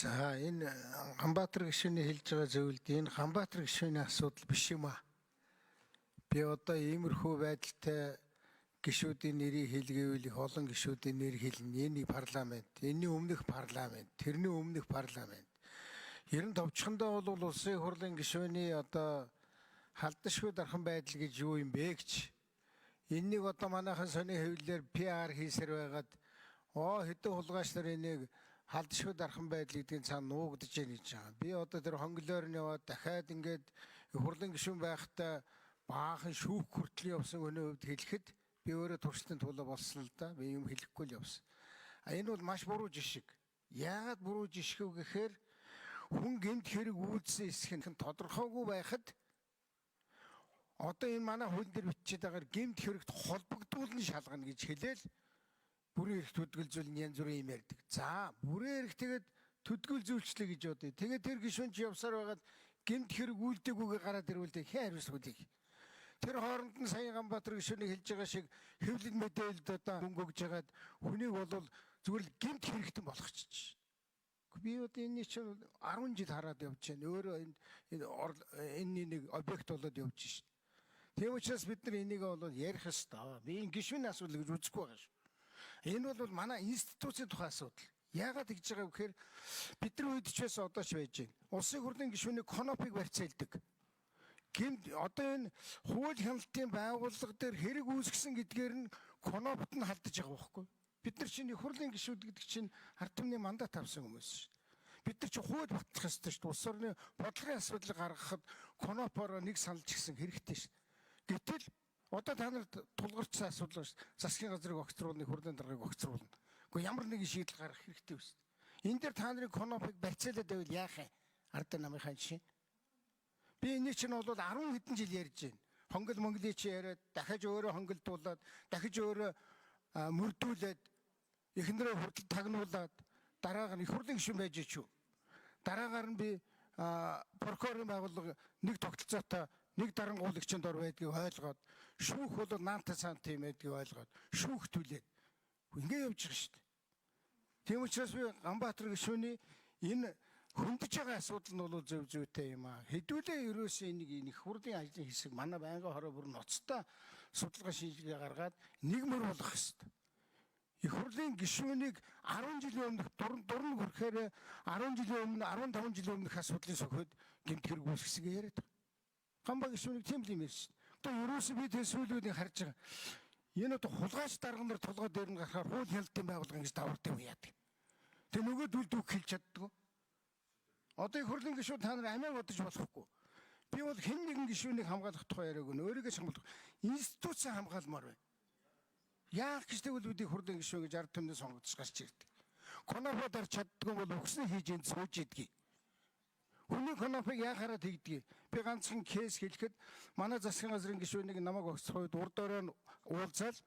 За энэ Ганбаатар гишүүний хэлж байгаа зөвлөд энэ Ганбаатар гишүүний асуудал биш юм аа. Би одоо иймэрхүү байдалтай гишүүдийн нэрийг хэлгээвэл их олон гишүүдийн нэр хэлнэ. Энэ парламент, энэний өмнөх парламент, тэрний өмнөх парламент. 99-ндоо бол улсын хурлын гишүүний одоо халдашгүй дархан байдал гэж юу юм бэ гэж. Энийг одоо манайхан сони хэвлэлээр PR хийсээр байгаад хэдэн хулгайч нар энийг халдшгүй дархан байдал гэдгийг цаана нуугдаж яана гэж байгаа. Би одоо тэр хонглоор нь яваад дахиад ингээд хурлын гишүүн байхдаа баахан шүүх хүртэл явсан өнөө хувьд хэлэхэд би өөрөө туршилтын тулаа болсон л да. Би юм хэлэхгүй л явсан. Энэ бол маш буруу жишг. Яагаад буруу жишг вэ гэхээр хүн гэмт хэрэг үйлдсэн эсэх нь тодорхойгүй байхад одоо энэ манай хууль дээр бичиж байгаагаар гэмт хэрэгт холбогдуулна шалгана гэж хэлээл бүрэн эрх төдгөлзүүлэн янз бүрийн юм ярьдаг. За бүрэн эрх тэгээд төдгөлзүүлчлээ гэж бодъё. Тэгээд тэр гишүүн чи явсаар байгаад гэмт хэрэг үйлдээгүйгээ гараад ирвэл хэн хариуцлагыг. Тэр хооронд нь сая Ганбаатар гишүүний хэлж байгаа шиг хэвлэл мэдээлэлд одоо хөнгө өгж хагаад хүнийг бол зүгээр л гэмт хэрэгтэн болгочих. Би одоо энэ чинь 10 жил хараад явж байна. Өөрөө энэ нэг объект болоод явж шин. Тийм учраас бид нар энийг бол ярих ёстой. Би энэ гишүүний асуудал гэж үзэхгүй байгаа шүү. Энэ бол манай институцийн тухай асуудал. Яагаад гэж байгаа вэ гэхээр бидний үед ч байсан одоо ч байж байна. Улсын хурлын гишүүний конопыг барьцаалдаг. Одоо энэ хууль хяналтын байгууллага дээр хэрэг үүсгэсэн гэдгээр нь конопт нь халдаж байгаа байхгүй. Бид нар чинь хурлын гишүүд гэдэг чинь ард түмний мандат авсан хүмүүс шүү. Бид нар чинь хууль батлах ёстой шүү. Улс орны бодлогын асуудлыг гаргахад конопоор нэг саналж гисэн хэрэгтэй шүү. Гэтэл одоо та нарт тулгарчсан асуудал шүү. Засгийн газрыг огцруулны хурлын даргаыг огцруулна. Гэхдээ ямар нэгэн шийдэл гаргах хэрэгтэй биш. Энэ дээр та нарын конопыг барьцаалаад байвал яах вэ? Ард намынхаа жишээ. Би энийг чинь бол 10 хэдэн жил ярьж байна. Хонгол монголыг чи яриад дахиж өөрөө хонголдуулаад дахиж өөрөө мөрдүүлээд эхнэрээ хүртэл тагнуулаад дараагаар нь их хурлын гишүүн байж чүү. Дараагаар нь би прокурорын байгууллага нэг тогтолцоотой нэг дарангуулагчийн дор байдгийг ойлгоод шүүх бол наанта цаанта юм байдгийг ойлгоод шүүхтүүлээд ингэ явж байгаа шүү дээ. Тийм учраас би Ганбаатар гишүүний энэ хөндөж байгаа асуудал нь бол зөв зүйтэй юм аа. Хэдүүлээ ерөөсөө энийг их хурлын ажлын хэсэг манай байнгын хороо бүр ноцтой судалгаа шийдгээ гаргаад нэг мөр болгох ёстой. Их хурлын гишүүнийг 10 жилийн өмнөх дурн хүрэхээр 10 жилийн өмнө 15 жилийн өмнөх асуудлын сөхөд гэмт хэрэг үүсгэсэн яриад байгаа. Ганбаатар гишүүнийг тийм л юм ярьж байна. Одоо ерөөсөө би тэр сүүлүүдийг харж байгаа. Энэ одоо хулгайч дарга нар толгой дээр нь гарахаар хууль хяналтын байгууллага ингэж давардаг юм яадаг. Тэр нөгөө дүлдүүх хэлж чаддаг. Одоо их хурлын гишүүд та нар амиа бодож болохгүй. Би бол хэн нэгэн гишүүнийг хамгаалах тухай яриаг өгнө. Өөрийгөө хамгаалах институцийн хамгаалмаар байна. Яах гэж тэгвэл бид их хурлын гишүүн гэж ард түмний сонгогдож гарч ирдэг. Конопо дарж чаддгүй бол өгснө хийж энэ сууж идэгий. Хүний конопыг яахаараа тэгдэгий. Би ганцхан кейс хэлэхэд манай засгийн газрын гишүүнийг намайг огцох үед урд оройн уулзаал.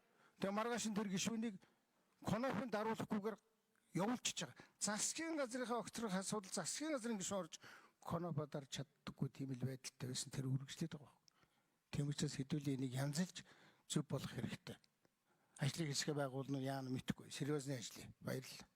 Тэгээ маргааш нь тэр гишүүнийг конопыг даруулахгүйгээр явуулчихж байгаа. Засгийн газрынхаа огцрох асуудал засгийн газрын гишүүн орж конопо дарж чаддаггүй тийм л байдалтай байсан тэр үргэлжлээд байгаа. Тийм учраас хэдүүлээ энийг янзалж зөв болох хэрэгтэй. Ажлыг хэсгээ байгуулна яана мэдхгүй. Сериозны ажил. Баярлалаа.